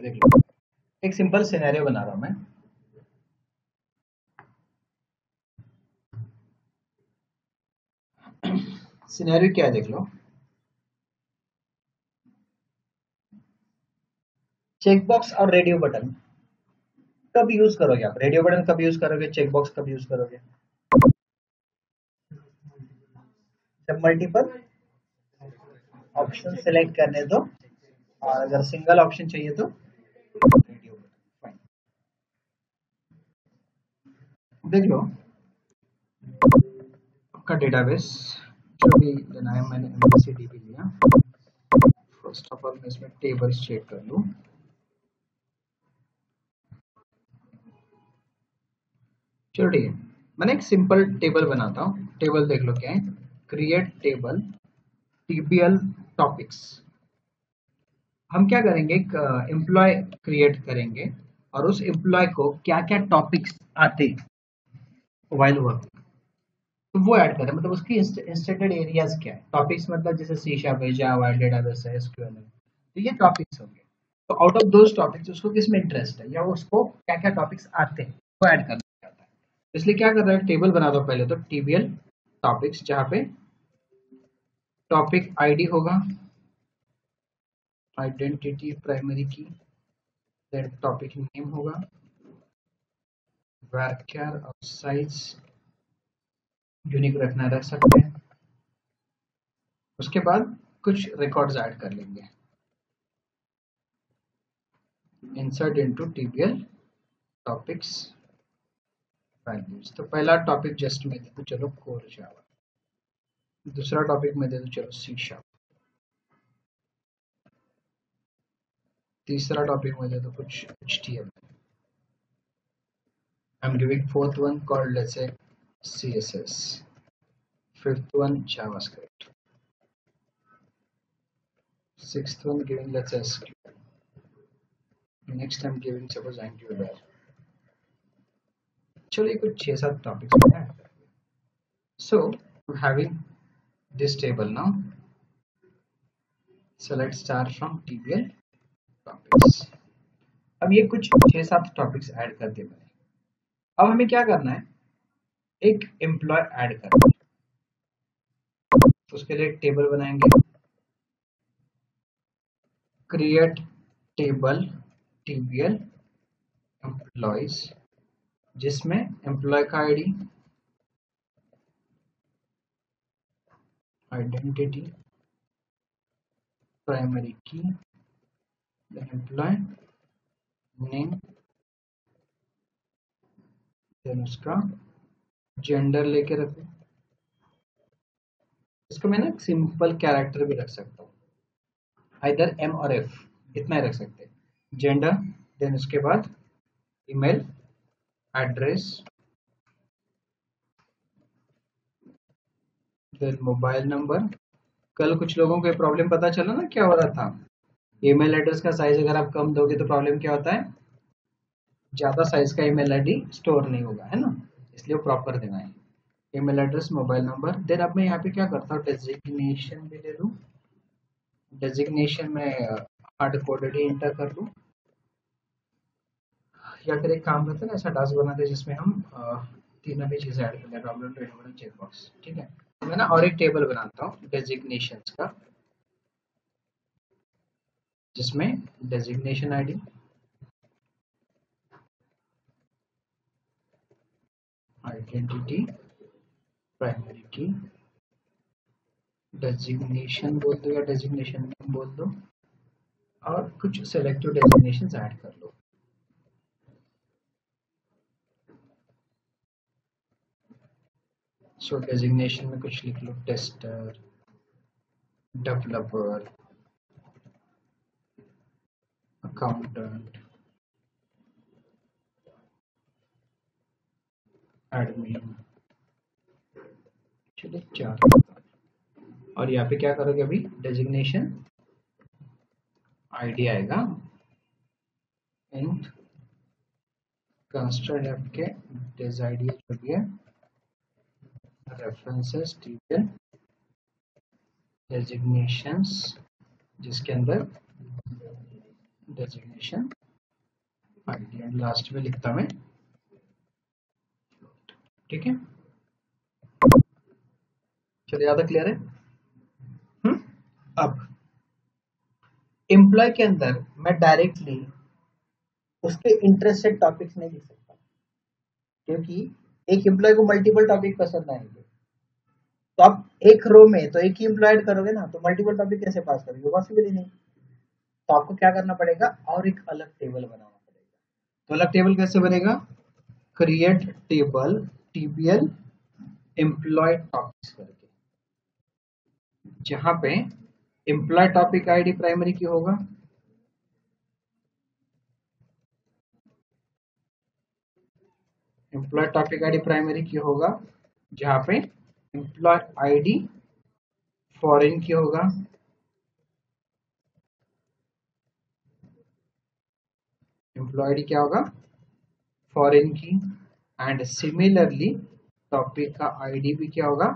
देख लो, एक simple scenario बना रहा हूं मैं। सिनेरियो क्या है देख लो, चेकबॉक्स और रेडियो बटन कब यूज करोगे आप? रेडियो बटन कब यूज करोगे, चेकबॉक्स कब यूज करोगे? जब मल्टीपल ऑप्शन सिलेक्ट करने दो, और अगर सिंगल ऑप्शन चाहिए तो रेडियो बटन। फाइन, देख लो आपका डेटाबेस जो भी लेना है, मैंने MongoDB लिया। फर्स्ट ऑफ ऑल मैं इसमें टेबल्स चेक कर लूँ। चलो ठीक है, मैंने एक सिंपल टेबल बनाता हूँ। टेबल देख लो क्या है, क्रिएट टेबल TBL टॉपिक्स। हम क्या करेंगे, एक एम्प्लॉय क्रिएट करेंगे और उस एम्प्लॉय को क्या क्या टॉपिक्स आते वाइल वर्क, तो वो ऐड करें। मतलब उसकी इंस्टेंटेड एरियाज क्या है, टॉपिक्स मतलब जैसे सी शार्प है, जावा, डेटाबेस है, SQL है, तो ये टॉपिक्स होंगे। तो आउट ऑफ दोज टॉपिक्स उसको किस में इंटरेस्ट है या उसको क्या क्या टॉपिक्स आते हैं वो ऐड करना चाहता है। इसलिए क्या कर रहा है, टेबल बना दो पहले तो TBL टॉपिक्स, जहाँ पे टॉपिक आईडी होगा, आइडेंटिटी प्राइमरी की, देन टॉपिक नेम होगा, varchar और साइज यूनिक रखना रख सकते हैं। उसके बाद कुछ रिकॉर्ड्स ऐड कर लेंगे, insert into TBL topics values. तो पहला टॉपिक जस्ट मैं दे दूं चलो कोर जावा, दूसरा टॉपिक मैं दे दूं चलो सी शार्प, तीसरा टॉपिक मैं दे दूं कुछ HTML, I'm giving fourth one called let's say CSS, fifth one JavaScript, sixth one giving let's say SQL, next I'm giving suppose Angular। चलो ये कुछ 6-7 टॉपिक्स है। So I'm having this table now, select star from TBL topics. अब ये कुछ 6-7 topics add कर दिए मैंने। अब हमें क्या करना है, एक एम्प्लॉय ऐड करना है। तो उसके लिए एक टेबल बनाएंगे, क्रिएट टेबल TBL एम्प्लॉयज, जिसमें एम्प्लॉय का आईडी, आइडेंटिटी प्राइमरी की, देन एम्प्लॉय नेम, देन उसका जेंडर लेके रखो। इसको मैं ना सिंपल कैरेक्टर भी रख सकता हूँ, आइदर M और F, इतना ही रख सकते हैं। जेंडर, देन उसके बाद email address, then mobile number. कल कुछ लोगों को ये प्रॉब्लम पता चला ना क्या हो रहा था, ईमेल एड्रेस का साइज अगर आप कम दोगे तो प्रॉब्लम क्या होता है, ज्यादा साइज का ईमेल आईडी स्टोर नहीं होगा, है ना, इसलिए प्रॉपर देना है। Email address, mobile number, then अब मैं यहाँ पे क्या करता हूँ, डेजिग्नेशन भी दे दूँ। डेजिग्नेशन में हार्ड कोडेड ही इंटर कर लूँ, या फिर एक काम करते हैं ना, ऐसा टास्क बनाते हैं जिसमें हम तीनों भी चीजें ऐड कर लें, प्रॉब्लम रेडियो चेकबॉक्स। ठीक है, मैं ना और एक टेबल बनाता हूँ डेजिग्नेशंस का, जिसमें डेजिग्नेशन आईडी, आइडेंटिटी प्राइमरी की, डेजिग्नेशन बोल दो या डेजिग्नेशन नेम बोल दो, और कुछ सेलेक्टिव डेजिग्नेशंस ऐड कर लो। सो डेजिग्नेशन में कुछ लिख लो, टेस्टर, डेवलपर, अकाउंटेंट, एडमिन, चलो 4। और यहाँ पे क्या करोगे, अभी डेजिग्नेशन आईडी आएगा, इंट कंस्ट्रक्ट आपके डेज आईडी जो भी है, रेफरेंसेस TBL डेजिग्नेशंस, जिसके अंदर डेजिग्नेशन आईडी एंड लास्ट में लिखता मैं, ठीक है। चलिए ज़्यादा क्लियर है। अब एम्प्लॉय के अंदर मैं डायरेक्टली उसके इंटरेस्टेड टॉपिक्स नहीं लिख सकता, क्योंकि एक एम्प्लॉय को मल्टीपल टॉपिक पसंद आएंगे। तो आप एक रो में तो एक ही एम्प्लॉय करोगे ना, तो मल्टीपल टॉपिक कैसे पास करोगे, पॉसिबल ही नहीं। तो आपको क्या करना पड़ेगा, और एक अलग टेबल बनाना पड़ेगा। तो अलग टेबल कैसे बनेगा, क्रिएट टेबल टीबीएल एम्प्लॉय टॉपिक्स करके, जहां पे एम्प्लॉय टॉपिक आईडी प्राइमरी की होगा, एम्प्लॉय टॉपिक आईडी प्राइमरी की होगा, जहां पे एम्प्लॉय आईडी फॉरेन की होगा, एम्प्लॉय आईडी क्या होगा, फॉरेन की। एंड सिमिलरली टॉपिक का आईडी भी क्या होगा,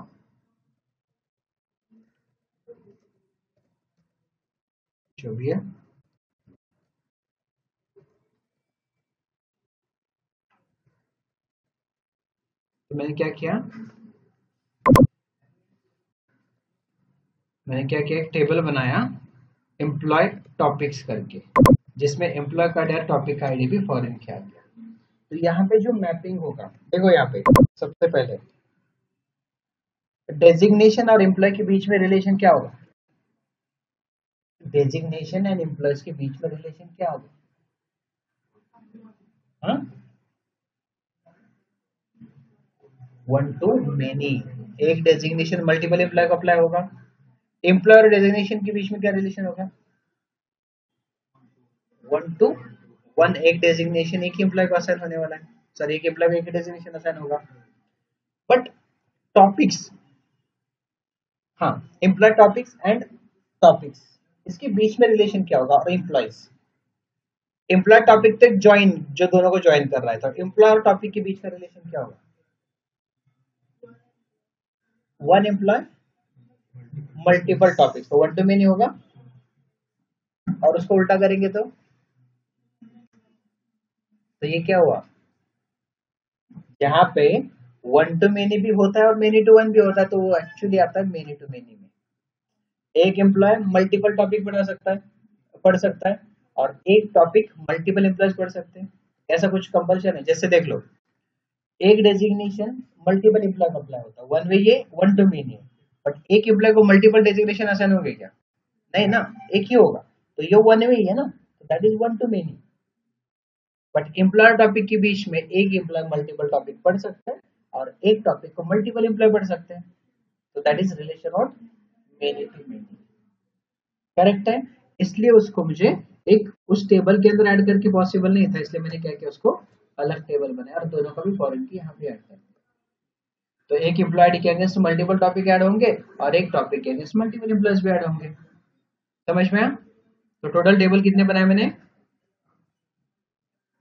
जो भी है। तो मैंने क्या किया, एक टेबल बनाया एम्प्लॉय टॉपिक्स करके, जिसमें एम्प्लॉय का डायरेक्ट टॉपिक का आईडी भी फॉरेन किया गया। तो यहाँ पे जो मैपिंग होगा, देखो यहाँ पे सबसे पहले डेजिग्नेशन और एम्प्लॉय के बीच में रिलेशन क्या होगा, डेजिग्नेशन एंड एम्प्लॉयज के बीच में रिलेशन क्या होगा, हाँ, वन टू मेनी। एक डेजिग्नेशन मल्टीपल एम्प्लॉय को अप्लाई होगा, एम्प्लॉयर और डेजिग्नेशन के बीच में क्या रिलेशन होगा, वन टू वन। एक डेजिग्नेशन एक ही एम्प्लॉय को असाइन होने वाला है, सर एक एम्प्लॉय को एक ही डेजिग्नेशन असाइन होगा। बट टॉपिक्स, हाँ, एम्प्लॉय टॉपिक्स एंड टॉपिक्स, इसके बीच में रिलेशन क्या होगा, और एम्प्लॉयज, एम्प्लॉय टॉपिक तक ज्वाइन, जो दोनों को ज्वाइन कर रहा है, तो एम्प्लॉय और टॉपिक के बीच में रिलेशन क्या होगा, वन एम्प्लॉय मल्टीपल टॉपिक्स, तो वन टू मेनी होगा। और उसको उल्टा करेंगे तो ये क्या हुआ, यहाँ पे वन टू मेनी भी होता है और मेनी टू वन भी होता है, तो वो एक्चुअली आता है मेनी टू मेनी में। एक एम्प्लॉय मल्टीपल टॉपिक पढ़ सकता है, और एक टॉपिक मल्टीपल एम्प्लॉयज पढ़ सकते हैं। ऐसा कुछ कंपल्शन है, जैसे देख लो, एक डेजिग्नेशन मल्टीपल एम्प्लॉय को अप्लाई होता है, वन वे ये, वन टू मेनी है। बट एक एम्प्लॉय को मल्टीपल डेजिग्नेशन असाइन होंगे क्या, नहीं ना, एक ही होगा, तो ये वन वे ही है ना, तो that is one two many. But employer topic के बीच में एक एम्प्लॉय मल्टीपल टॉपिक पढ़ सकते हैं, और एक टॉपिक को मल्टीपल एम्प्लॉय पढ़ सकते हैं, तो that is relation of many to many, correct है। इसलिए उसको मुझे एक उस टेबल के अंदर ऐड करके पॉसिबल नहीं था, इसलिए मैंने क्या किया, उसको अलग टेबल बनाया, और दोनों का भी फॉरेन की यहाँ पे ऐड कर दिया। तो एक एम्प्लॉय के अगेंस्ट मल्टीपल टॉपिक ऐड होंगे, और एक टॉपिक के अगेंस्ट मल्टीपल एम्प्लॉयज भी ऐड होंगे। समझ में आया। तो टोटल टेबल कितने बनाए मैंने,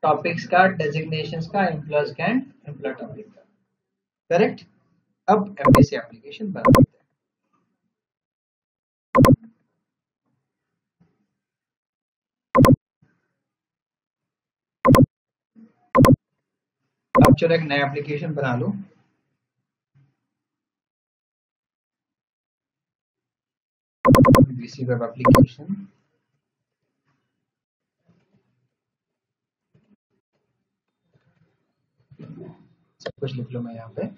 टॉपिक्स का, डेजिग्नेशंस का, एम्प्लॉयज का एंड एम्प्लॉय टॉपिक का, करेक्ट। अब एमपीसी एप्लीकेशन बना देते हैं। अब चलो एक नया एप्लीकेशन बना लो, बीसी वेब एप्लीकेशन। सब कुछ लिख लो मैं यहाँ पे,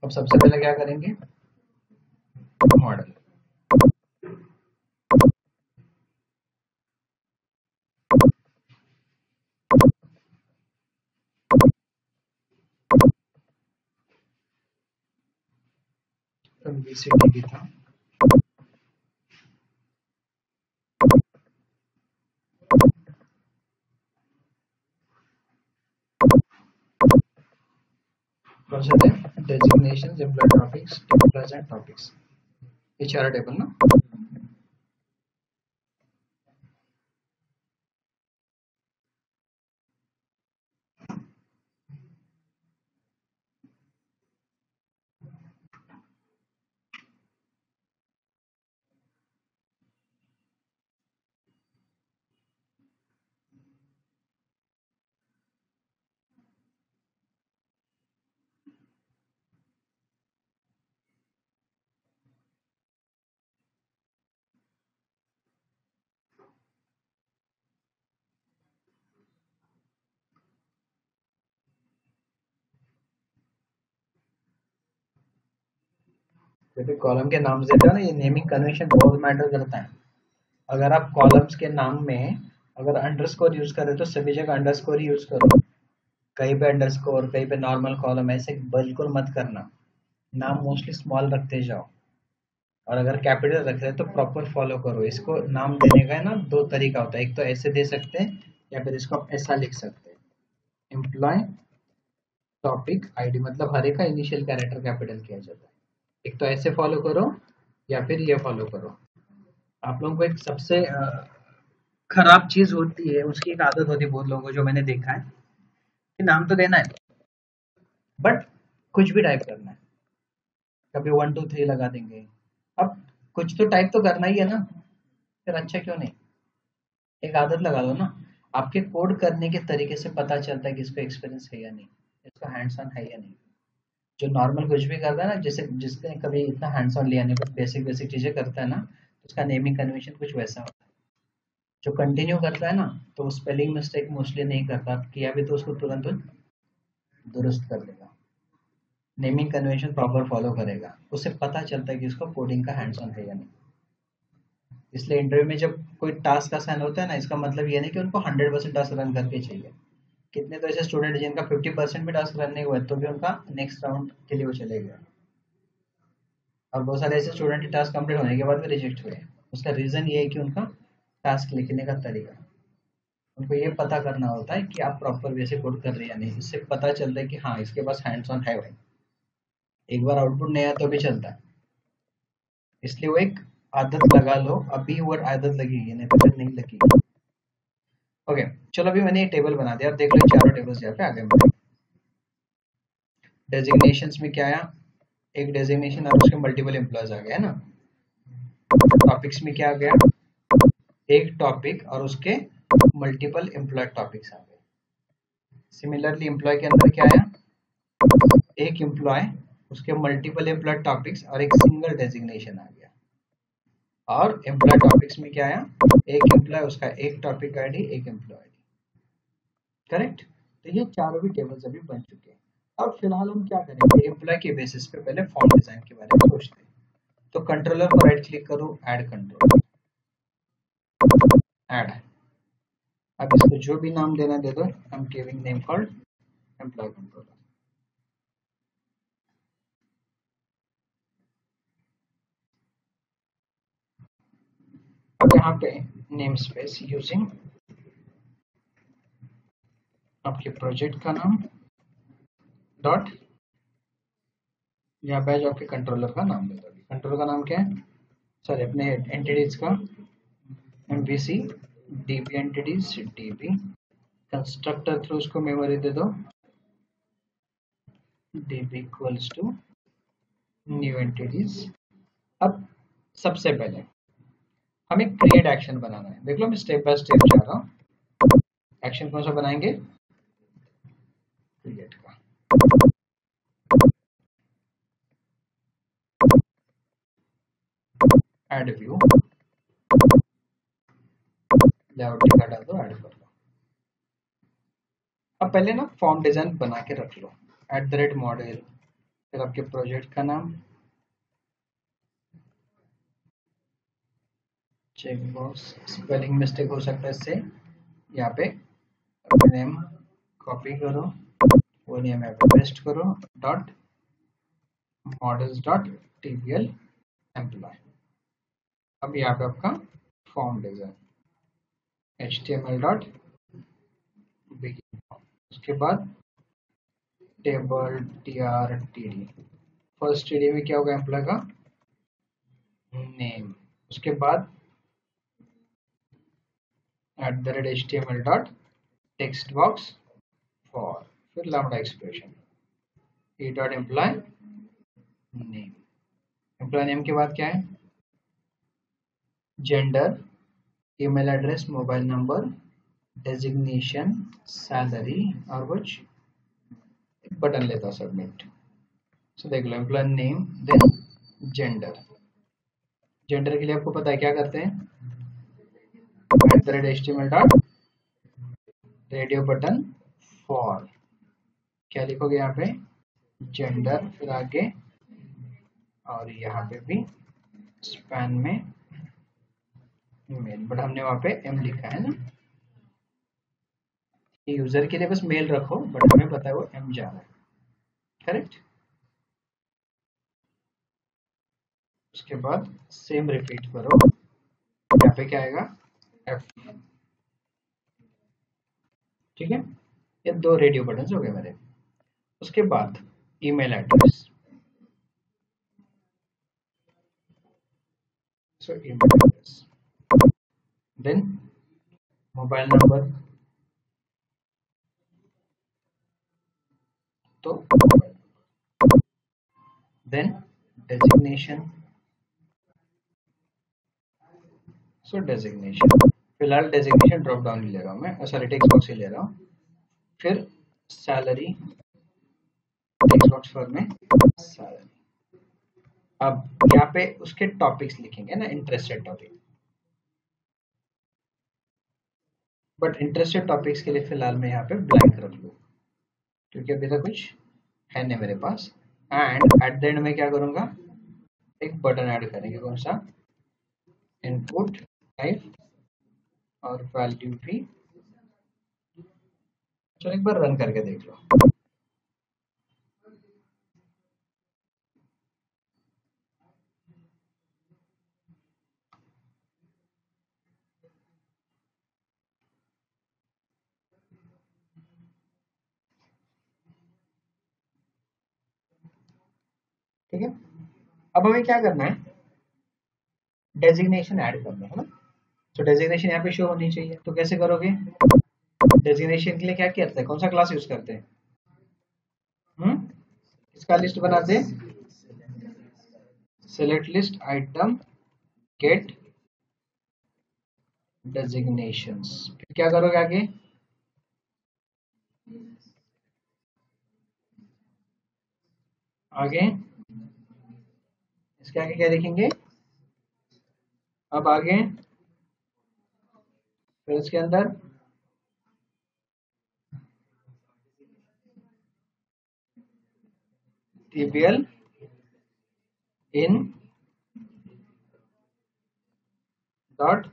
अब सबसे पहले क्या करेंगे, मॉडल। तो MVCDB था। कौन सा थे? Designations, employee topics, employees and topics, ये चार टेबल ना। जब भी कॉलम के नाम देते हो ना, ये नेमिंग कन्वेंशन बहुत मैटर करता है। अगर आप कॉलम्स के नाम में अगर अंडरस्कोर यूज करें तो सभी जगह अंडरस्कोर ही यूज करो। कहीं पे अंडरस्कोर, कहीं पे नॉर्मल कॉलम, ऐसे बिल्कुल मत करना। नाम मोस्टली स्मॉल रखते जाओ, और अगर कैपिटल रख रहे हैं तो प्रॉपर फॉलो करो। इसको नाम देने का है ना, दो तरीका होता है, एक तो ऐसे दे सकते हैं या फिर इसको आप ऐसा लिख सकते हैं, एम्प्लॉय टॉपिक आईडी, मतलब हर एक का इनिशियल कैरेक्टर कैपिटल किया जाता है। एक तो ऐसे फॉलो करो या फिर ये फॉलो करो। आप लोगों को एक सबसे खराब चीज होती है, उसकी एक आदत होती है बहुत लोगों को, जो मैंने देखा है कि नाम तो देना है बट कुछ भी टाइप करना है, कभी 1 2 3 लगा देंगे। अब कुछ तो टाइप तो करना ही है ना, फिर अच्छा क्यों नहीं, एक आदत लगा लो ना। आपके कोड करने के तरीके से पता चलता है कि इसको एक्सपीरियंस है या नहीं, इसका हैंड्स ऑन है या नहीं। जो नॉर्मल कुछ भी करता है ना, जैसे जिसने कभी इतना हैंड्स ऑन लिया नहीं, बस बेसिक बेसिक चीजें करता है ना, तो उसका नेमिंग कन्वेंशन कुछ वैसा होता है। जो कंटिन्यू करता है ना, तो वो स्पेलिंग मिस्टेक मोस्टली नहीं करता, किया भी तो उसको तुरंत दुरुस्त कर देगा। नेमिंग कन्वेंशन प्रॉपर फॉलो करेगा, उससे पता चलता है कि उसको कोडिंग का हैंड्स ऑन है या नहीं। इसलिए इंटरव्यू में जब कोई टास्क असाइन होता है ना, इसका मतलब ये नहीं कि उनको 100% टास्क रन करके चाहिए। कितने तो ऐसे स्टूडेंट जिनका 50% भी टास्क रन नहीं हुआ है, तो भी उनका नेक्स्ट राउंड के लिए वो चले गए। और बहुत सारे ऐसे स्टूडेंट टास्क कंप्लीट होने के बाद भी रिजेक्ट हुए। उसका रीजन ये है कि उनका टास्क लिखने का तरीका, उनको ये पता करना होता है कि आप प्रॉपर वे से कोड कर रहे हैं या नहीं। इससे पता चलता है कि हाँ, इसके पास हैंड्स ऑन है भाई। एक बार आउटपुट नहीं आया तो भी चलता है। इसलिए वो एक आदत लगा लो, अभी वो आदत लगेगी, नहीं तो फिर नहीं लगेगी। ओके, चलो अभी मैंने ये टेबल बना दिया, अब देख लो चारों टेबल्स यहाँ पे आ गए। डेजिग्नेशंस में क्या आया, एक डेजिग्नेशन और उसके मल्टीपल एम्प्लॉयज आ गए, है ना। टॉपिक्स में क्या आ गया, एक टॉपिक और उसके मल्टीपल एम्प्लॉय टॉपिक्स आ गए। सिमिलरली एम्प्लॉय के अंदर क्या आया, एक एम्प्लॉय, उसके मल्टीपल एम्प्लॉय टॉपिक्स और एक सिंगल डेजिग्नेशन आ गया। और एम्प्लॉय टॉपिक्स में क्या आया, एक एम्प्लॉय, उसका एक टॉपिक आईडी, एक एम्प्लॉय आईडी। करेक्ट। तो ये चारों भी टेबल्स अभी बन चुके हैं। अब फिलहाल हम क्या करेंगे, एम्प्लॉय के बेसिस पे पहले फॉर्म डिजाइन के बारे में सोचते हैं। तो कंट्रोलर पर राइट क्लिक करो, ऐड कंट्रोलर, ऐड। अब इसको जो भी नाम देना दे दो, I am giving name called employee controller. अब यहाँ पे नेम स्पेस यूजिंग आपके प्रोजेक्ट का नाम डॉट, यहाँ पे आपके कंट्रोलर का नाम दे दो। कंट्रोलर का नाम क्या है, सॉरी अपने एंटिटीज का MVC DB entities DB। Constructor through उसको मेमोरी दे दो, DB equals to new entities. अब सबसे पहले हमें क्रिएट एक्शन बनाना है। देख लो मैं स्टेप बाय स्टेप जा रहा हूँ। एक्शन कौन सा बनाएंगे, क्रिएट का। ऐड व्यू, लेआउट का डाल दो, ऐड कर दो। अब पहले ना फॉर्म डिजाइन बना के रख लो, @model, फिर आपके प्रोजेक्ट का नाम, चेकबॉक्स, स्पेलिंग मिस्टेक हो सकता है इससे, यहाँ पे नेम कॉपी करो, वो नेम यहाँ पे पेस्ट करो, डॉट मॉडल्स डॉट टीबीएल एम्प्लॉय। अब यहाँ पे आपका form design HTML dot begin. उसके बाद टेबल TRTD। फर्स्ट TD में क्या होगा एम्प्लॉय का नेम। उसके बाद @HTML dot text box for, फिर lambda expression e dot employee name. Employee name के बाद क्या है gender, email address, mobile number, designation, salary और कुछ बटन लेता सबमिट। सो देख लो employee name then gender. Gender के लिए आपको पता है क्या करते हैं @HTML dot radio button for, क्या लिखोगे यहाँ पे जेंडर, फिर आगे और यहाँ पे भी स्पैन में मेल, बट हमने वहाँ पे एम लिखा है ना, यूजर के लिए बस मेल रखो बट हमें पता है वो एम जा रहा है, करेक्ट। उसके बाद सेम रिपीट करो, यहाँ पे क्या आएगा एफ, ठीक है। ये दो रेडियो बटन हो गए मेरे। उसके बाद email address, so email address, then mobile number, तो देन डेजिग्नेशन, सो डेजिग्नेशन, फिलहाल डेजिग्नेशन ड्रॉप डाउन ही ले रहा हूँ मैं, सॉरी टेक्स्ट बॉक्स ही ले रहा हूँ। फिर सैलरी, टेक्स्ट बॉक्स फॉर में सैलरी। अब यहाँ पे उसके टॉपिक्स लिखेंगे ना, interested topic, but interested topics के लिए फिलहाल मैं यहाँ पे ब्लैंक रख लूँ क्योंकि अभी तक कुछ है नहीं मेरे पास। एंड एट द एंड में क्या करूँगा एक बटन ऐड करेंगे, कौन सा इनपुट टाइप और वैल्यू भी। चलो एक बार रन करके देख लो। ठीक है, अब हमें क्या करना है डेजिग्नेशन ऐड करना है ना। तो डेजिग्नेशन यहाँ पे शो होनी चाहिए, तो कैसे करोगे डेजिग्नेशन के लिए क्या करते हैं, कौन सा क्लास यूज करते हैं इसका लिस्ट बनाते हैं select list item get designations. फिर क्या करोगे आगे आगे इसके आगे क्या लिखेंगे, अब आगे फिर इसके अंदर TBL इन डॉट,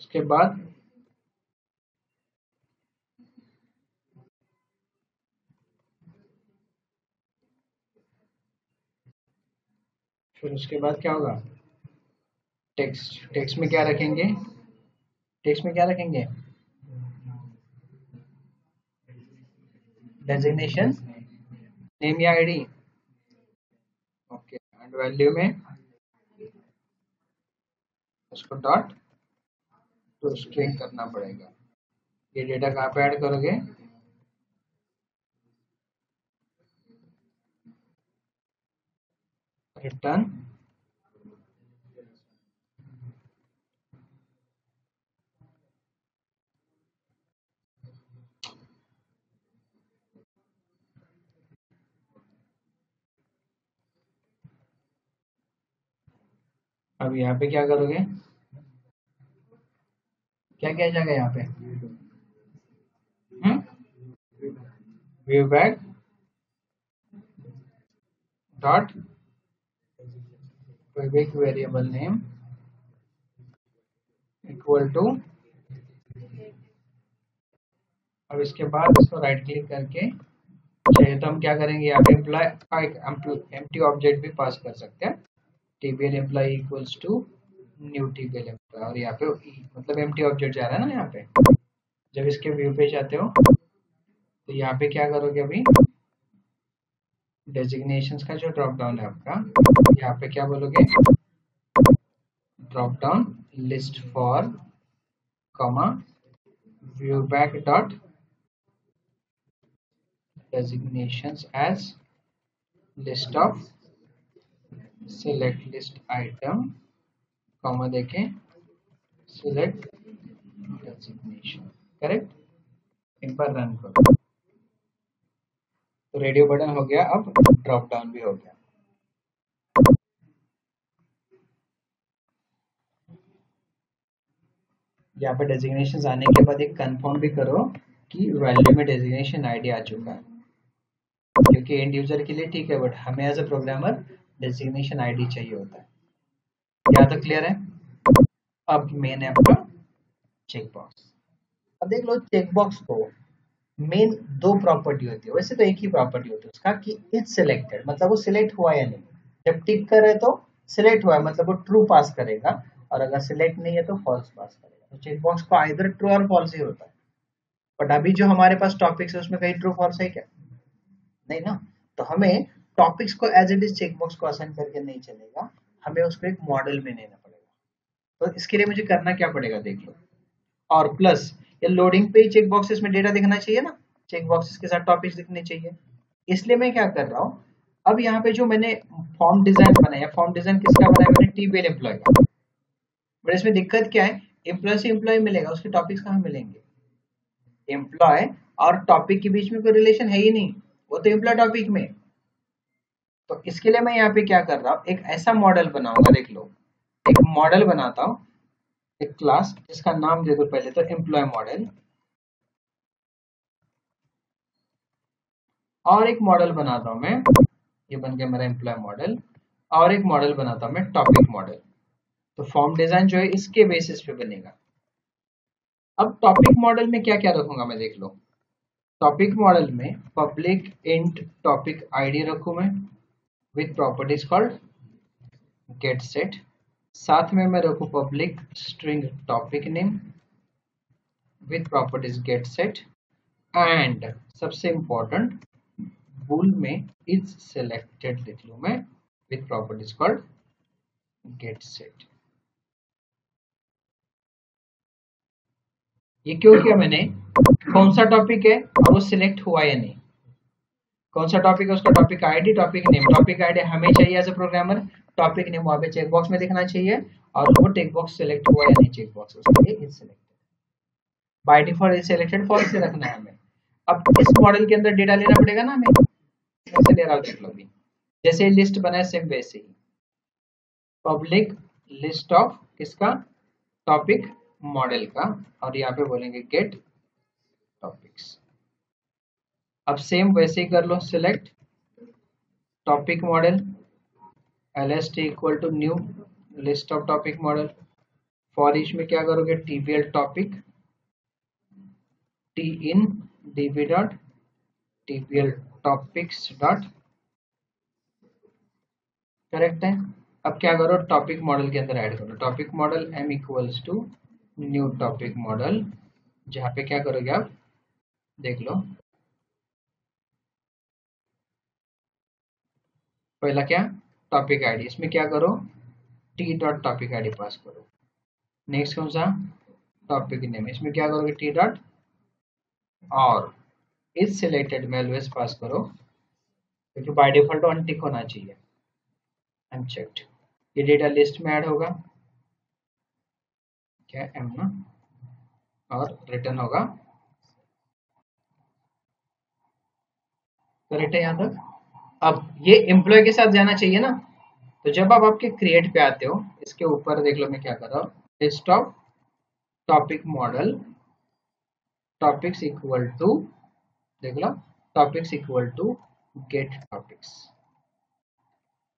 उसके बाद फिर उसके बाद क्या होगा टेक्स्ट, टेक्स्ट में क्या रखेंगे टेक्स्ट में क्या रखेंगे डेजिग्नेशन नेम या आईडी, ओके। एंड वैल्यू में उसको डॉट टू स्ट्रिंग करना पड़ेगा। ये डेटा कहाँ पे ऐड करोगे रिटर्न अब यहाँ पे क्या करोगे क्या किया जाएगा यहाँ पे view bag dot Quebec variable name equal to, अब इसके बाद इसको राइट क्लिक करके चाहिए तो हम क्या करेंगे, यहाँ पे एम्प्लॉय का एक एम्प्टी ऑब्जेक्ट भी पास कर सकते हैं, TBL employee equals to new TBL employee, और यहाँ पे मतलब एम्प्टी ऑब्जेक्ट जा रहा है ना यहाँ पे। जब इसके व्यू पे जाते हो तो यहाँ पे क्या करोगे, अभी डेजिग्नेशंस का जो ड्रॉप डाउन है आपका, यहाँ पे क्या बोलोगे, drop down list for comma view bag dot designations as list of select list item comma देखें select designation, करेक्ट। एक बार रन करो तो रेडियो बटन हो गया, अब ड्रॉप डाउन भी हो गया। यहाँ पे डेजिग्नेशन आने के बाद एक कंफर्म भी करो कि वैल्यू में डेजिग्नेशन आईडी आ चुका है, क्योंकि एंड यूजर के लिए ठीक है, बट हमें as a programmer designation ID चाहिए होता है। यहाँ तक क्लियर है। अब मेन है आपका चेक बॉक्स। अब देख लो चेक बॉक्स को मेन दो प्रॉपर्टी होती है, वैसे तो एक ही प्रॉपर्टी होती है उसका कि इज सिलेक्टेड, मतलब वो सिलेक्ट हुआ या नहीं। जब टिक करे तो सिलेक्ट हुआ है मतलब वो ट्रू पास करेगा, और अगर सिलेक्ट नहीं है तो फॉल्स पास करेगा। तो चेक बॉक्स को आइदर ट्रू और फॉल्स ही होता है। बट अभी जो हमारे पास टॉपिक्स है उसमें कहीं ट्रू फॉल्स है क्या, नहीं ना। तो हमें टॉपिक्स को as it is check box को असाइन करके नहीं चलेगा, हमें उसको एक मॉडल में लेना पड़ेगा। तो इसके लिए मुझे करना क्या पड़ेगा, देख लो। और प्लस ये लोडिंग पे ही चेक बॉक्सेस में डेटा दिखना चाहिए ना, चेक बॉक्सेस के साथ टॉपिक्स दिखने चाहिए। इसलिए मैं क्या कर रहा हूँ, अब यहाँ पे जो मैंने फॉर्म डिजाइन बनाया, फॉर्म डिजाइन किसका बनाया मैंने, टीबीएल एम्प्लॉय का। बट इसमें दिक्कत क्या है, एम्प्लॉय से एम्प्लॉय मिलेगा, उसके टॉपिक्स कहाँ मिलेंगे। एम्प्लॉय और टॉपिक के बीच में कोई रिलेशन है ही नहीं, वो तो एम्प्लॉय टॉपिक में। तो इसके लिए मैं यहाँ पे क्या कर रहा हूँ, एक ऐसा मॉडल बनाऊंगा, देख लो एक मॉडल बनाता हूँ, एक क्लास जिसका नाम दे दो पहले तो एम्प्लॉय मॉडल, और एक मॉडल बनाता हूं मैं, ये बन गया मेरा एम्प्लॉय मॉडल, और एक मॉडल बनाता हूं मैं टॉपिक मॉडल। तो फॉर्म डिजाइन जो है इसके बेसिस पे बनेगा। अब टॉपिक मॉडल में क्या क्या रखूंगा मैं, देख लो। टॉपिक मॉडल में पब्लिक इंट टॉपिक आईडी रखूं मैं with properties called get set, साथ में मैं रखूं public string topic name with properties get set, and सबसे इंपॉर्टेंट bool में is selected लिख लूं मैं with properties called get set। ये क्यों किया मैंने, कौन सा टॉपिक है और वो सिलेक्ट हुआ या नहीं, कौन सा टॉपिक है उसका topic ID topic name, topic ID हमें चाहिए as a programmer, topic name वहां पे चेक बॉक्स में दिखना चाहिए, और वो टेक बॉक्स सिलेक्ट हुआ या नहीं चेक बॉक्स, उसके लिए is selected. By default is selected false से रखना है हमें। अब इस मॉडल के अंदर डेटा लेना पड़ेगा ना हमें, कैसे ले रहा हूं देख लो अभी। जैसे लिस्ट बनाए सेम वैसे ही पब्लिक लिस्ट ऑफ किसका, टॉपिक मॉडल का, और यहाँ पे बोलेंगे गेट टॉपिक्स। अब सेम वैसे ही कर लो, select topic model lst equal to new list of topic model. For each में क्या करोगे, TBL topic T in DB dot TBL topics dot, correct है। अब क्या करो, टॉपिक मॉडल के अंदर ऐड करो topic model m equals to new topic model, जहां पे क्या करोगे आप देख लो। पहला क्या, टॉपिक आईडी, इसमें क्या करो T dot topic ID pass करो। नेक्स्ट कौन सा, टॉपिक नेम, इसमें क्या करोगे टी डॉट, और इज सिलेक्टेड में ऑलवेज पास करो, क्योंकि बाय डिफॉल्ट अनटिक होना चाहिए, अनचेक्ड। ये डेटा लिस्ट में ऐड होगा क्या एम ना, और रिटर्न होगा, करेक्ट है यहाँ तक। अब ये एम्प्लॉय के साथ जाना चाहिए ना, तो जब आप आपके क्रिएट पे आते हो, इसके ऊपर देख लो मैं क्या कर रहा हूँ, list of topic model topics equal to, देख लो topics equal to get topics.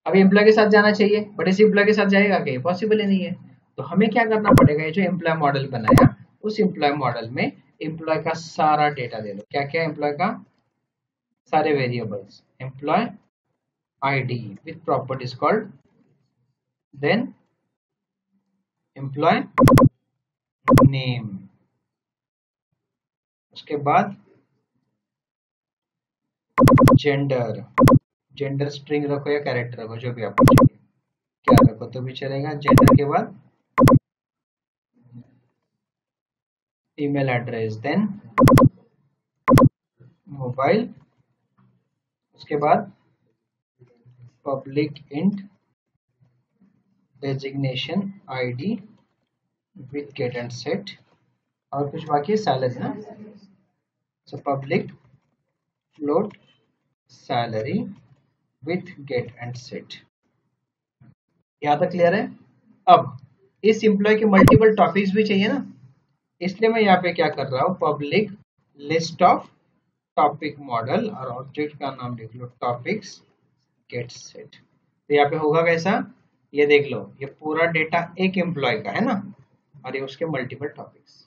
अब एम्प्लॉय के साथ जाना चाहिए, बट इस एम्प्लॉय के साथ जाएगा क्या, पॉसिबल ही नहीं है। तो हमें क्या करना पड़ेगा, ये जो एम्प्लॉय मॉडल बनाया उस एम्प्लॉय मॉडल में एम्प्लॉय का सारा डेटा दे दो। क्या क्या एम्प्लॉय का सारे variables, employee ID with properties called, then employee name, उसके बाद जेंडर, जेंडर स्ट्रिंग रखो या कैरेक्टर रखो, जो भी आपको चाहिए, क्या रखो तो भी चलेगा। जेंडर के बाद ईमेल एड्रेस, देन मोबाइल, उसके बाद public int designation ID with get and set, और कुछ बाकी है, सैलरी ना, so public float salary with get and set. यहाँ तक क्लियर है। अब इस एम्प्लॉय के मल्टीपल टॉपिक्स भी चाहिए ना, इसलिए मैं यहाँ पे क्या कर रहा हूँ, public list of topic model, और ऑब्जेक्ट का नाम लिख लो टॉपिक्स गेट सेट। तो यहाँ पे होगा कैसा, ये देख लो, ये पूरा डेटा एक एम्प्लॉय का है ना, और ये उसके मल्टीपल टॉपिक्स।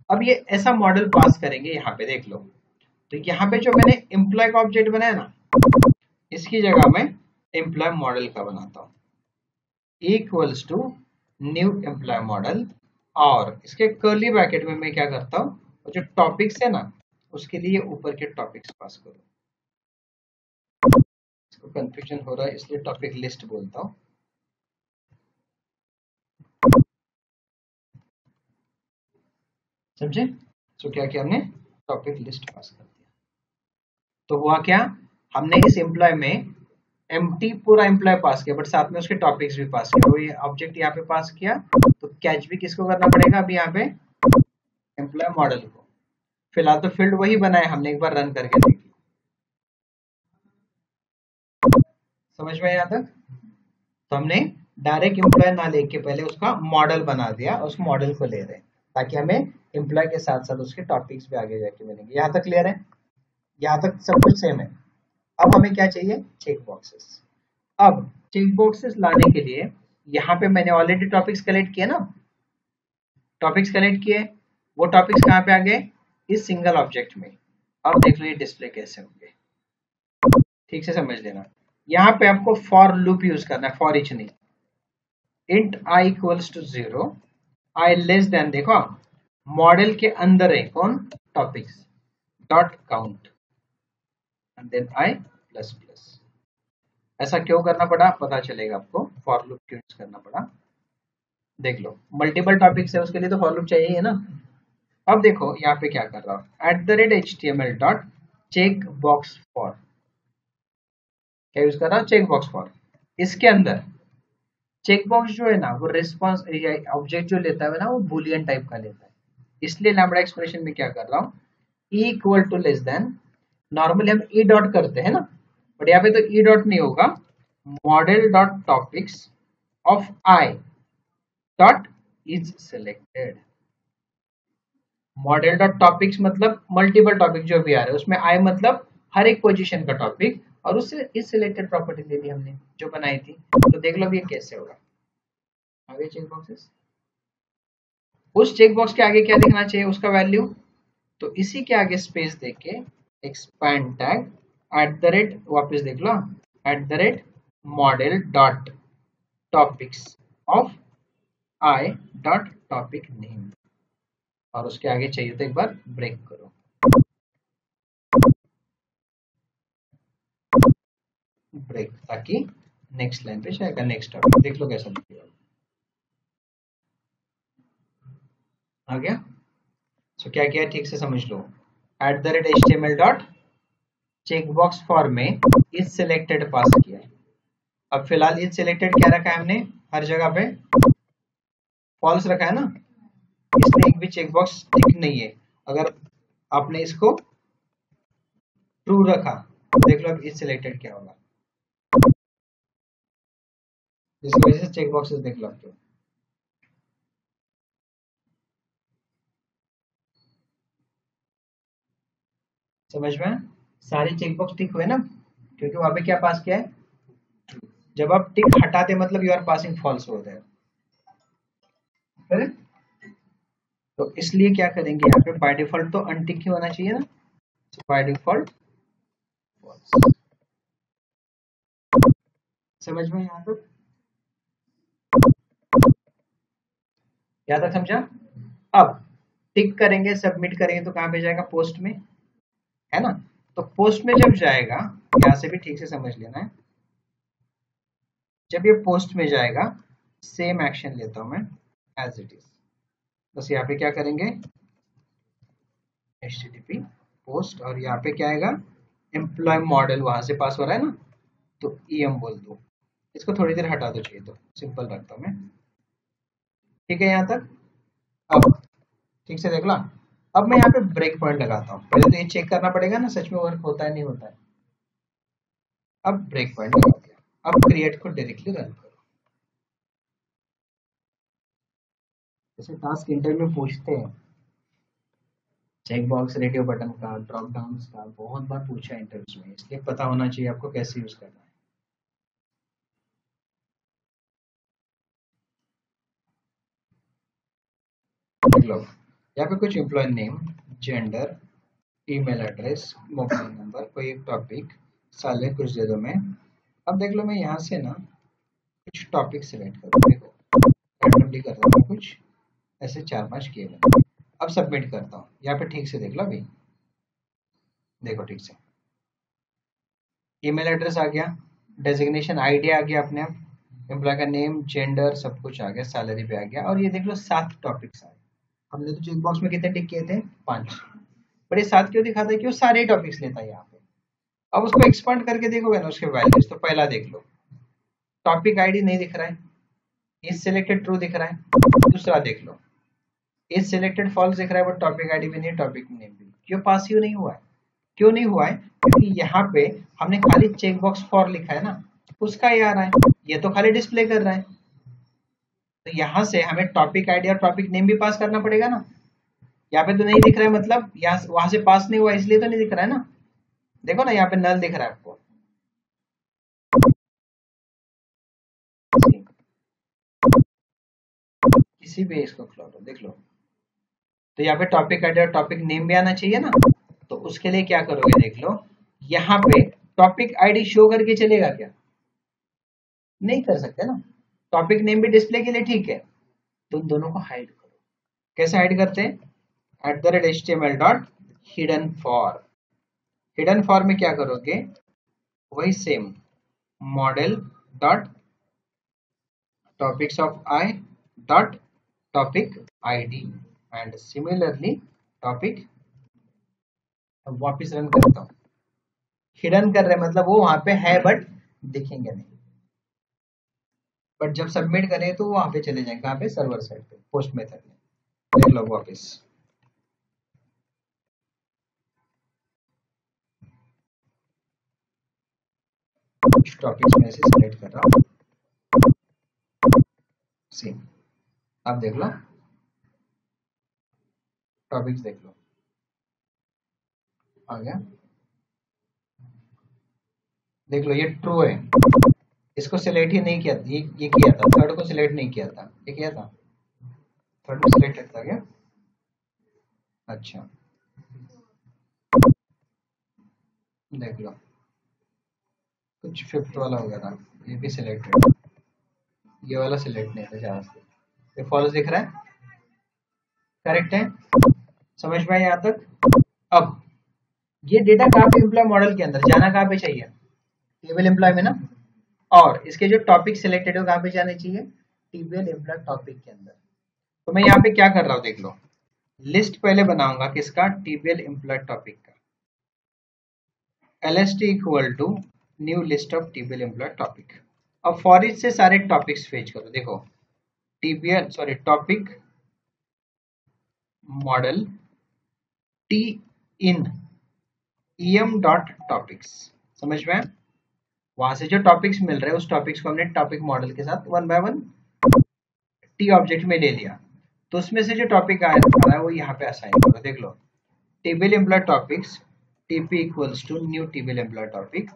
अब ये ऐसा मॉडल पास करेंगे, यहाँ पे देख लो, तो यहाँ पे जो मैंने एम्प्लॉय का ऑब्जेक्ट बनाया ना, इसकी जगह मैं एम्प्लॉय मॉडल का बनाता हूँ, equals to new employee model, और इसके कर्ली ब्रैकेट में मैं क्या करता हूँ, जो टॉपिक्स है ना, उसके लिए ऊपर के टॉपिक्स पास करो। इसको कंफ्यूजन हो रहा है इसलिए टॉपिक लिस्ट बोलता हूँ। समझे? तो क्या किया हमने, टॉपिक लिस्ट पास कर दिया। तो हुआ क्या, हमने इस एम्प्लॉय में एम्प्टी पूरा एम्प्लॉय पास किया, बट साथ में उसके टॉपिक्स भी पास किया। वो ये ऑब्जेक्ट यहाँ पे पास किया, तो कैच भी किसको करना पड़ेगा, अभी यहाँ पे एम्प्लॉय मॉडल को। फिलहाल तो फील्ड वही बनाया हमने, एक बार रन करके देख लो। समझ में यहाँ तक? तो हमने डायरेक्ट एम्प्लॉय ना लेके पहले उसका मॉडल बना दिया, उस मॉडल को ले रहे हैं ताकि हमें एम्प्लॉय के साथ साथ उसके टॉपिक्स भी आगे जाके मिलेंगे। यहाँ तक क्लियर है? यहाँ तक सब कुछ सेम है। अब हमें क्या चाहिए, चेक बॉक्सेस। अब चेक बॉक्सेस लाने के लिए यहाँ पे मैंने ऑलरेडी टॉपिक्स कलेक्ट किए ना, टॉपिक्स कलेक्ट किए, वो टॉपिक्स कहाँ पे आ गए, इस सिंगल ऑब्जेक्ट में। अब देख लो ये डिस्प्ले कैसे होंगे, ठीक से समझ लेना। यहाँ पे आपको फॉर लूप यूज करना है, फॉर ईच नहीं। Int I equals to 0, I less than, देखो मॉडल के अंदर है कौन, topics, dot count, and then I plus plus. ऐसा क्यों करना पड़ा, पता चलेगा आपको, फॉर लूप क्यों यूज करना पड़ा। देख लो मल्टीपल टॉपिक्स है, उसके लिए तो फॉर लूप चाहिए ना। अब देखो यहाँ पे क्या कर रहा हूँ, @html dot check box for, क्या यूज कर रहा हूँ, चेक बॉक्स फॉर। इसके अंदर चेक बॉक्स जो है ना, वो रिस्पॉन्स ऑब्जेक्ट जो लेता है ना, वो बुलियन टाइप का लेता है, इसलिए लैम्बडा एक्सप्रेशन में क्या कर रहा हूँ, equal to less than, normally हम ई डॉट करते हैं ना, बट यहाँ पे तो ई डॉट नहीं होगा, model dot topics of I dot is selected. Model dot topics मतलब मल्टीपल टॉपिक जो भी आ रहे हैं, उसमें आई मतलब हर एक पोजीशन का टॉपिक, और उससे इस सिलेक्टेड प्रॉपर्टी ले ली हमने जो बनाई थी। तो देख लो ये कैसे होगा, आगे चेक बॉक्सेस, उस चेक बॉक्स के आगे क्या दिखना चाहिए, उसका वैल्यू, तो इसी के आगे स्पेस देके एक्सपैंड टैग वापस देख लो, model dot topics of I dot topic name, और उसके आगे चाहिए तो एक बार ब्रेक करो, ब्रेक, ताकि नेक्स्ट लाइन पे जाएगा, नेक्स्ट टॉपिक देख लो कैसा दिखेगा। आ गया? सो क्या किया, ठीक से समझ लो, @html dot check box for में इज सिलेक्टेड पास किया है। अब फिलहाल इज सिलेक्टेड क्या रखा है हमने, हर जगह पे फॉल्स रखा है ना, इसलिए एक भी चेक बॉक्स टिक नहीं है। अगर आपने इसको ट्रू रखा, देख लो अब इज सिलेक्टेड क्या होगा, जिसकी वजह से चेक बॉक्सेस देख लो आपको। समझ में? सारे चेक बॉक्स टिक हुए ना, क्योंकि वहां पे क्या पास किया है, जब आप टिक हटाते मतलब यू आर पासिंग फॉल्स होता है। तो इसलिए क्या करेंगे, यहाँ पे बाय डिफॉल्ट तो अनटिक ही होना चाहिए ना, बाय डिफॉल्ट false। समझ में यहाँ तक समझा। अब टिक करेंगे, सबमिट करेंगे तो कहाँ पे जाएगा, पोस्ट में, है ना। तो पोस्ट में जब जाएगा, यहाँ से भी ठीक से समझ लेना है, जब ये पोस्ट में जाएगा सेम एक्शन लेता हूं मैं एज इट इज। बस यहाँ पे क्या करेंगे, http पोस्ट, और यहाँ पे क्या आएगा, एम्प्लॉय मॉडल वहां से पास हो रहा है ना, तो em बोल दो। इसको थोड़ी देर हटा दो चाहिए तो, सिंपल रखता हूं मैं। ठीक है यहाँ तक। अब ठीक से देख ला। अब मैं यहाँ पे ब्रेक पॉइंट लगाता हूँ, पहले तो ये चेक करना पड़ेगा ना सच में वर्क होता है नहीं होता है। अब ब्रेक पॉइंट लगा दिया। अब क्रिएट को डायरेक्टली रन करो। जैसे टास्क इंटरव्यू में पूछते हैं, चेक बॉक्स रेडियो बटन का, ड्रॉप डाउन का, बहुत बार पूछा है इंटरव्यूज में, इसलिए पता होना चाहिए आपको कैसे यूज करना है। देख लो यहाँ पे कुछ employee name, gender, email address, mobile number, कोई एक टॉपिक, साले कुछ दे दो। मैं अब देख लो, मैं यहाँ से ना कुछ टॉपिक सिलेक्ट करूँ, देखो रैंडमली कर रहा हूँ कुछ ऐसे 4-5 किए मैंने। अब सबमिट करता हूँ, यहाँ पे ठीक से देख लो भाई, देखो ठीक से ईमेल एड्रेस आ गया, डेजिग्नेशन आईडी आ गया अपने आप, एम्प्लॉय का नेम, जेंडर, सब कुछ आ गया, सैलरी पे आ गया, और ये देख लो 7 टॉपिक्स आए। हमने तो चेक बॉक्स में कितने टिक किए थे, 5, पर ये 7 क्यों दिखाता है, क्यों सारे टॉपिक्स लेता है यहाँ पे। अब उसको एक्सपांड करके देखोगे ना उसके वैल्यूज, तो पहला देख लो टॉपिक आईडी नहीं दिख रहा है, इज सिलेक्टेड ट्रू दिख रहा है। दूसरा देख लो इज सिलेक्टेड फॉल्स दिख रहा है, बट टॉपिक आईडी भी नहीं, टॉपिक नेम भी। क्यों पास क्यों नहीं हुआ है, क्यों नहीं हुआ है, क्योंकि यहाँ पे हमने खाली चेक बॉक्स फॉर लिखा है ना, उसका ही आ रहा है, ये तो खाली डिस्प्ले कर रहा है। तो यहाँ से हमें टॉपिक आईडी और टॉपिक नेम भी पास करना पड़ेगा ना। यहाँ पे तो नहीं दिख रहा है, मतलब यहाँ वहां से पास नहीं हुआ, इसलिए तो नहीं दिख रहा है ना। देखो ना यहाँ पे नल दिख रहा है आपको, किसी भी इसको खुला लो, देख लो। तो यहाँ पे टॉपिक आईडी और टॉपिक नेम भी आना चाहिए ना, तो उसके लिए क्या करोगे, देख लो यहाँ पे टॉपिक आईडी शो करके चलेगा क्या, नहीं कर सकते ना। टॉपिक नेम भी डिस्प्ले के लिए ठीक है, तो उन दोनों को हाइड करो। कैसे हाइड करते हैं, @html dot hidden for. Hidden for में क्या करोगे, वही same model dot topics of I dot topic ID and similarly topic. अब वापिस रन करता हूँ, हिडन कर रहे मतलब वो वहां पे है बट दिखेंगे नहीं, बट जब सबमिट करें तो वहां पे चले जाएंगे, कहाँ पे, सर्वर साइड पे, पोस्ट मेथड में। देख लो वापिस, कुछ टॉपिक्स में से सिलेक्ट कर रहा हूँ, सेम। अब देख लो टॉपिक्स, देख लो आ गया, देख लो ये ट्रू है, इसको सिलेक्ट ही नहीं किया, ये किया था, थर्ड को सिलेक्ट नहीं किया था, ये किया था, थर्ड को सिलेक्ट करता गया। अच्छा देख लो कुछ फिफ्थ वाला हो गया था, ये भी सिलेक्टेड, ये वाला सिलेक्ट नहीं था जहाँ से, ये फॉल्स दिख रहा है, करेक्ट है। समझ में आया यहाँ तक। अब ये डेटा कहाँ पे, एम्प्लॉय मॉडल के अंदर जाना कहाँ पे चाहिए, टेबल एम्प्लॉय में ना, और इसके जो टॉपिक सिलेक्टेड है कहाँ पे जाने चाहिए, टेबल एम्प्लॉय टॉपिक के अंदर। तो मैं यहाँ पे क्या कर रहा हूँ, देख लो लिस्ट पहले बनाऊंगा किसका, टेबल एम्प्लॉय टॉपिक का, lst equal to new list of table employee topic. अब फॉर ईच से सारे टॉपिक्स फेच करो, देखो TBL sorry topic model T in em dot topics. समझ में, वहां से जो टॉपिक्स मिल रहे हैं उस टॉपिक्स को हमने टॉपिक मॉडल के साथ 1 बाय 1 टी ऑब्जेक्ट में ले लिया, तो उसमें से जो टॉपिक आ रहा है वो यहाँ पे असाइन करो। देख लो table employee topics TP equals to new table employee topic.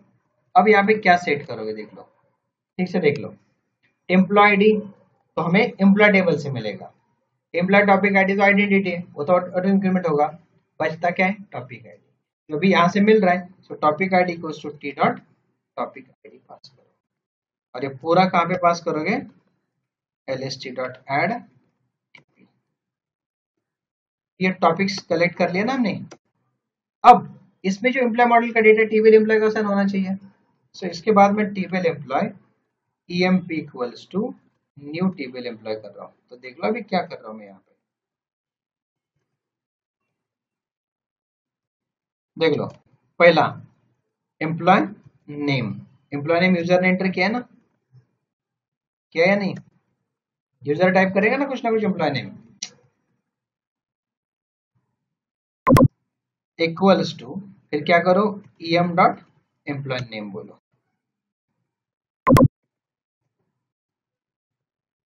अब यहाँ पे क्या सेट करोगे, देख लो ठीक से, देख लो एम्प्लॉय आईडी तो हमें एम्प्लॉय टेबल से मिलेगा, एम्प्लॉय टॉपिक आईडी तो आइडेंटिटी है, वो तो ऑटो इंक्रीमेंट होगा, बचता क्या है, टॉपिक आईडी। जो भी यहाँ से मिल रहा है, so topic ID equals to T dot topic ID pass करो, और ये पूरा कहाँ पे पास करोगे, lst डॉट एड, ये टॉपिक्स कलेक्ट कर लिया ना हमने। अब इसमें जो एम्प्लॉय मॉडल का डेटा टीबीएल एम्प्लॉय का साइन होना चाहिए, सो इसके बाद मैं TBL employ emp equals to new TBL employ कर रहा हूँ। तो देख लो अभी क्या कर रहा हूँ मैं यहाँ पे, देख लो। पहला employee name, employee name user ने एंटर किया है ना, किया या नहीं, यूजर टाइप करेगा ना कुछ एम्प्लॉय नेम इक्वल्स टू, फिर क्या करो, em डॉट एम्प्लॉय नेम बोलो।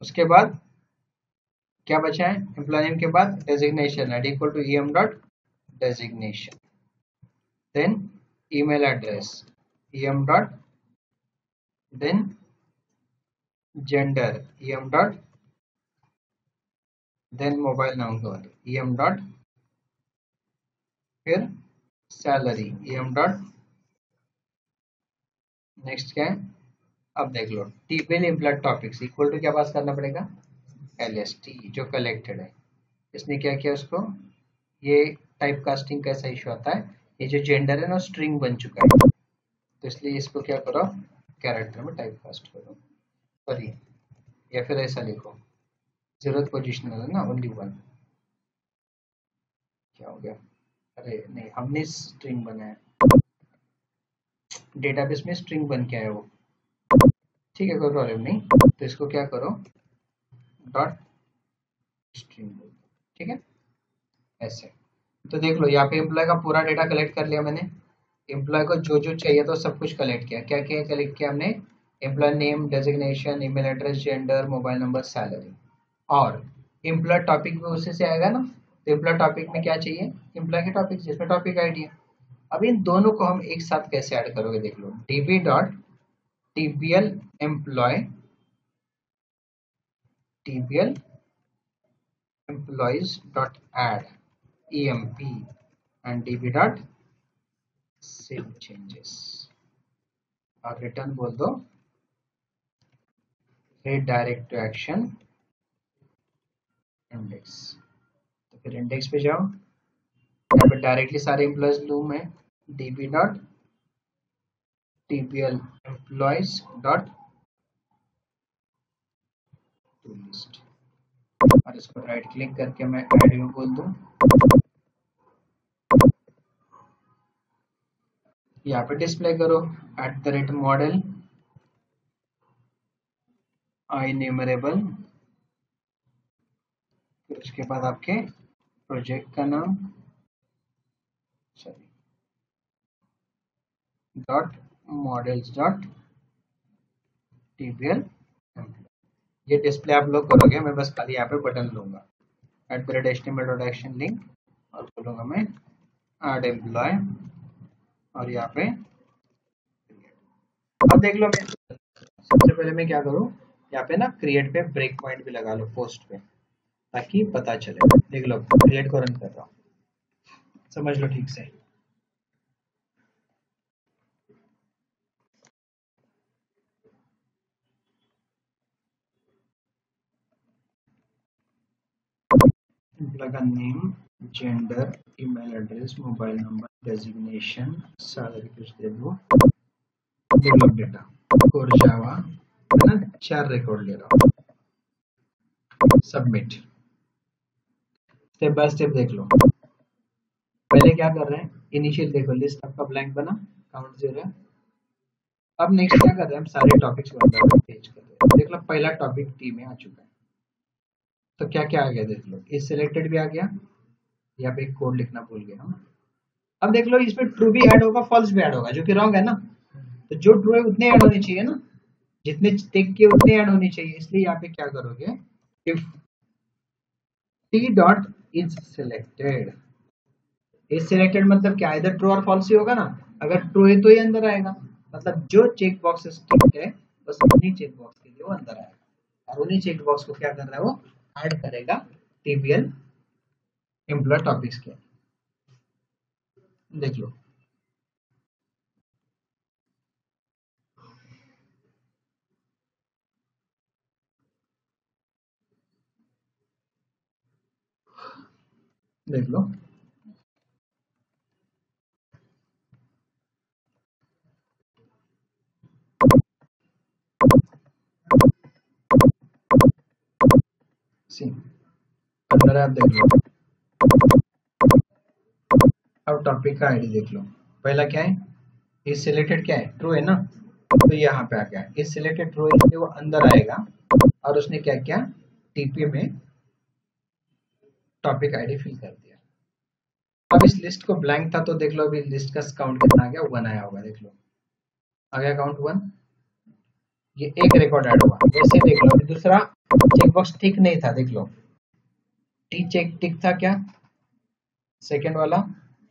उसके बाद क्या बचा है, एम्प्लॉय नेम के बाद designation ID equal to em dot designation, then email address em dot, then gender em dot, then mobile number em dot, फिर सैलरी em डॉट, नेक्स्ट क्या है, अब देख लो TBL employee topics equal to क्या pass करना पड़ेगा, lst जो कलेक्टेड है। इसने क्या किया उसको, ये टाइप कास्टिंग कैसा इशू आता है, ये जो जेंडर है ना स्ट्रिंग बन चुका है, तो इसलिए इसको क्या करो, कैरेक्टर में टाइप कास्ट करो, सॉरी, या फिर ऐसा लिखो, जरूरत पोजिशनल है ना, ओनली वन, क्या हो गया, अरे नहीं हमने स्ट्रिंग बनाया, डेटाबेस में स्ट्रिंग बन के आया वो, ठीक है कोई प्रॉब्लम नहीं। तो इसको क्या करो, डॉट स्ट्रिंग, ठीक है ऐसे। तो देख लो यहाँ पे एम्प्लॉय का पूरा डेटा कलेक्ट कर लिया मैंने, एम्प्लॉय को जो जो चाहिए तो सब कुछ कलेक्ट किया, क्या क्या कलेक्ट किया हमने, employee name, designation, email address, gender, mobile number, salary, और एम्प्लॉय टॉपिक भी उसी से आएगा ना, तो एम्प्लॉय टॉपिक में क्या चाहिए, एम्प्लॉय के टॉपिक जिसमें टॉपिक आईडी है। अब इन दोनों को हम एक साथ कैसे ऐड करोगे, देख लो, db dot tbl employee, tbl employees dot add emp and db dot save changes, और रिटर्न बोल दो redirect to action इंडेक्स। तो फिर इंडेक्स पे जाओ, यहाँ पे डायरेक्टली सारे एम्प्लॉयज लूँ मैं, db dot tbl employees dot to list, और इसको राइट क्लिक करके मैं एड में बोल दूँ, यहाँ पे डिस्प्ले करो @model INumerable, फिर उसके बाद आपके प्रोजेक्ट का नाम, sorry, dot models dot tbl, ये डिस्प्ले आप लोग करोगे, मैं बस खाली यहाँ पे बटन लूंगा, @html.action लिंक, और बोलूंगा मैं ऐड एम्प्लॉय, और यहाँ पे अब देख लो, मैं सबसे पहले मैं क्या करूँ, यहाँ पे ना क्रिएट पे ब्रेक पॉइंट भी लगा लो पोस्ट पे, ताकि पता चले। देख लो क्रिएट को रन कर रहा हूँ, समझ लो ठीक से। एम्प्लॉय का name, gender, email address, mobile number, designation, salary कुछ दे दो, डेवलप डेटा, कोर जावा है ना, 4 रिकॉर्ड ले रहा हूँ, सबमिट। स्टेप बाय स्टेप देख लो, पहले क्या कर रहे हैं, इनिशियल देखो लिस्ट आपका ब्लैंक बना, काउंट 0 है। अब नेक्स्ट क्या कर रहे हैं, हम सारे टॉपिक्स को पेज कर रहे हैं, देख लो पहला टॉपिक टी में आ चुका है, तो क्या क्या आ गया देख लो, इस सिलेक्टेड भी आ गया, यहाँ पे एक कोड लिखना भूल गया हम। अब देख लो इसमें ट्रू भी ऐड होगा, फॉल्स भी ऐड होगा, जो कि रॉन्ग है ना, तो जो ट्रू है उतने ऐड होने चाहिए ना, जितने टिक के उतने ऐड होने चाहिए, इसलिए यहाँ पे क्या करोगे, if T dot is selected, is selected मतलब क्या, इधर ट्रू और फॉल्स ही होगा ना, अगर ट्रू है तो ये अंदर आएगा, मतलब जो चेक बॉक्स टिक है बस उन्हीं चेक बॉक्स के लिए वो अंदर आएगा, और उन्हीं चेक बॉक्स को क्या कर रहा है वो ऐड करेगा टीबीएल एम्प्लॉय टॉपिक्स के। देख लो देख लो। सी अंदर आप देख लो। अब टॉपिक का आईडी देख लो। पहला क्या है, इज सिलेक्टेड क्या है, ट्रू है ना, तो यहाँ पे आ गया इज सिलेक्टेड ट्रू, इसलिए वो अंदर आएगा और उसने क्या किया, टीपी में टॉपिक आईडी फिल कर दिया। अब इस लिस्ट को ब्लैंक था तो देख लो अभी लिस्ट का काउंट कितना आ गया, 1 आया होगा, देख लो आ गया काउंट 1। ये एक रिकॉर्ड ऐड हुआ। वैसे देख लो अभी दूसरा चेकबॉक्स टिक नहीं था, देख लो टी चेक टिक था क्या, सेकंड वाला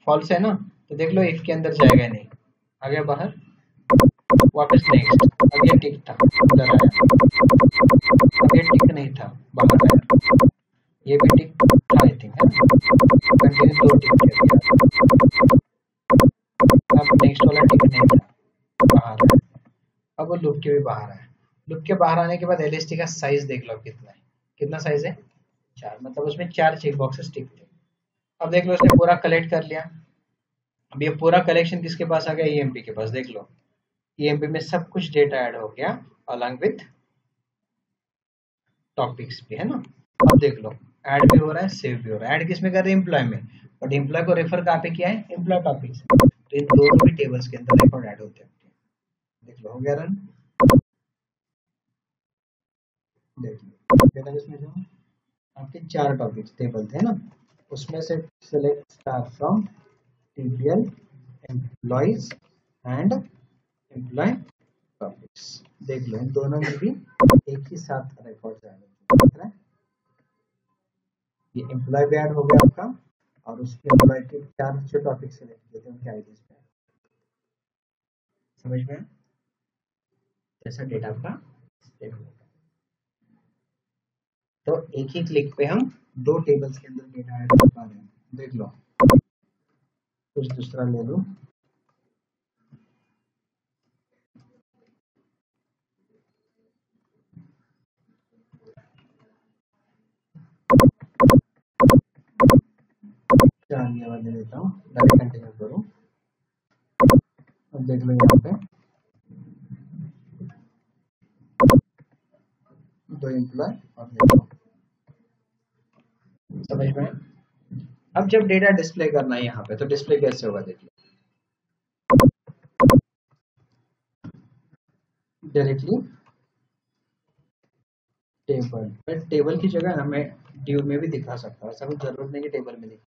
फॉल्स है ना, तो देख लो इफ के अंदर जाएगा नहीं, आ गया बाहर, वापस नेक्स्ट, अब ये टिक था अंदर आया, अब ये टिक नहीं था बाहर आया, ये भी टिक था आई थिंक है ना, कंटिन्यू 2 टिक किया, अब नेक्स्ट वाला टिक नहीं था बाहर आया, अब वो लूप के भी बाहर आया। लूप के बाहर आने के बाद एलएसटी का साइज देख लो कितना है, कितना साइज है 4, मतलब उसमें 4 चेक बॉक्सेस टिक थे। अब देख लो इसने पूरा कलेक्ट कर लिया। अब ये पूरा कलेक्शन किसके पास आ गया, ईएमपी के पास, देख लो ईएमपी में सब कुछ डेटा ऐड हो गया अलॉन्ग विथ टॉपिक्स भी, है ना। अब देख लो ऐड भी हो रहा है, सेव भी हो रहा है। ऐड किस में कर रहे हैं, एम्प्लॉय में, बट एम्प्लॉय को रेफर कहाँ पे किया है, एम्प्लॉय टॉपिक्स, तो इन दोनों भी टेबल्स के अंदर रिकॉर्ड ऐड होते हैं। देख लो हो गया रन, देख लो डेटाबेस में जो आपके 4 टॉपिक्स टेबल थे ना, उसमें से select star from TPL employees and employee topics, देख लो इन दोनों में भी एक ही साथ रिकॉर्ड ऐड है। ये एम्प्लॉय भी ऐड हो गया आपका, और उसके एम्प्लॉय के 4 जो टॉपिक सिलेक्ट किए थे उनके आईडीज पे, समझ में जैसा डेटा आपका सेव होगा। तो एक ही क्लिक पे हम 2 टेबल्स के अंदर डेटा ऐड कर पा रहे हैं। देख लो कुछ दूसरा ले लो, ये वाला ले लेता हूँ, डायरेक्ट कंटिन्यू करूँ। अब देख लो यहाँ पे 2 एम्प्लॉय और देख लो, समझ में। अब जब डेटा डिस्प्ले करना है यहाँ पे तो डिस्प्ले कैसे होगा, देख लो डायरेक्टली टेबल, टेबल की जगह ना मैं ड्यू में भी दिखा सकता हूँ, ऐसा कुछ जरूरत नहीं कि टेबल में दिखा।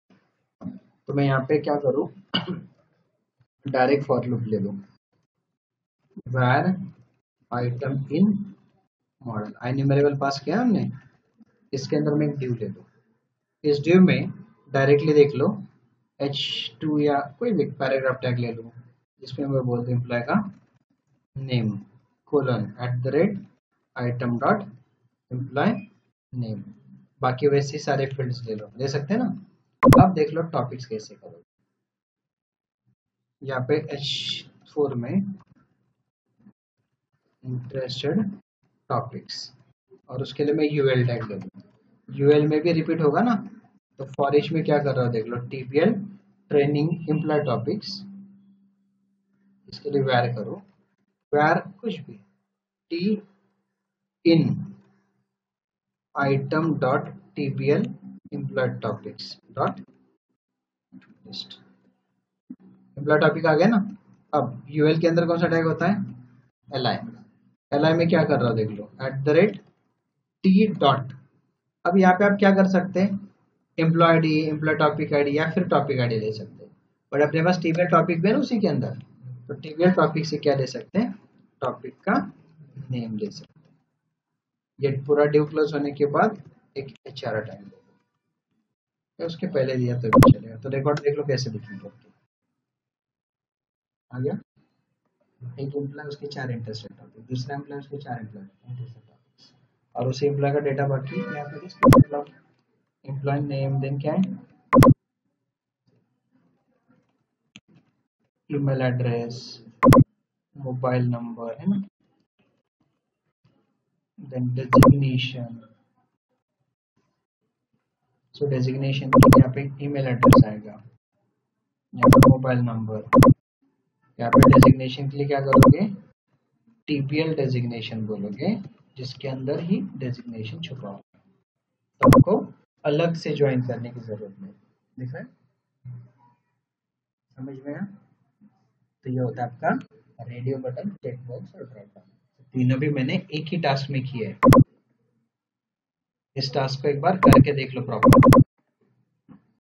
तो मैं यहाँ पे क्या करूँ, डायरेक्ट फॉर लूप ले लूँ, where आइटम इन मॉडल, आई न्यूमेरेबल पास किया हमने, इसके अंदर मैं एक ड्यू ले लूँ, इस ड्यू में डायरेक्टली देख लो H2 या कोई भी पैराग्राफ टैग ले लूँ, जिसमें मैं बोल दूँ एम्प्लॉय का name colon at the rate item dot employee name, बाकी वैसे सारे फील्ड्स ले लो, ले सकते हैं ना। अब देख लो टॉपिक्स कैसे करो, यहाँ पे H4 में इंटरेस्टेड टॉपिक्स, और उसके लिए मैं यूएल टैग ले लूँ, यूएल में भी रिपीट होगा ना, तो फॉर ईच में क्या कर रहा हो देख लो, टीपीएल ट्रेनिंग एम्प्लॉय टॉपिक्स, इसके लिए वैर करो, वैर कुछ भी T in item dot TPL employ topics dot list, employ topic आ गया ना। अब यूएल के अंदर कौन सा टैग होता है, एलआई, एलआई में क्या कर रहा हो देख लो, at the rate T dot, अब यहाँ पे आप क्या कर सकते हैं, employ ID, employ topic ID या फिर टॉपिक आईडी ले सकते हैं, बट अपने पास टीपीएल टॉपिक भी है ना उसी के अंदर, तो टीपीएल टॉपिक से क्या ले सकते हैं, टॉपिक का नेम ले सकते हैं। ये पूरा ड्यू क्लोज होने के बाद एक एचआर टाइम देगा, उसके पहले दिया तो भी चलेगा। तो रिकॉर्ड देख लो कैसे दिखेंगे, आ गया, एक एम्प्लॉय उसके 4 इंटरेस्टेड टॉपिक, दूसरा एम्प्लॉय उसके 4 एम्प्लॉय इंटरेस्टेड टॉपिक्स, और उसी एम्प्लॉय का डेटा बाकी यहाँ पे किसका, एम्प्लॉय नेम, देन क्या है, ईमेल एड्रेस, मोबाइल नंबर, है ना, देन डेजिग्नेशन, सो डेजिग्नेशन के लिए यहाँ पे ईमेल एड्रेस आएगा, यहाँ पे मोबाइल नंबर। यहाँ पे डेजिग्नेशन के लिए क्या करोगे, टीपीएल डेजिग्नेशन बोलोगे, जिसके अंदर ही डेजिग्नेशन छुपा होगा, तो आपको अलग से ज्वाइन करने की जरूरत नहीं। दिख रहा है, समझ में आया? तो ये होता है आपका रेडियो बटन, चेक बॉक्स और ड्रॉप डाउन। तीनों भी मैंने एक ही टास्क में किया है। इस टास्क को एक बार करके देख लो प्रॉपर।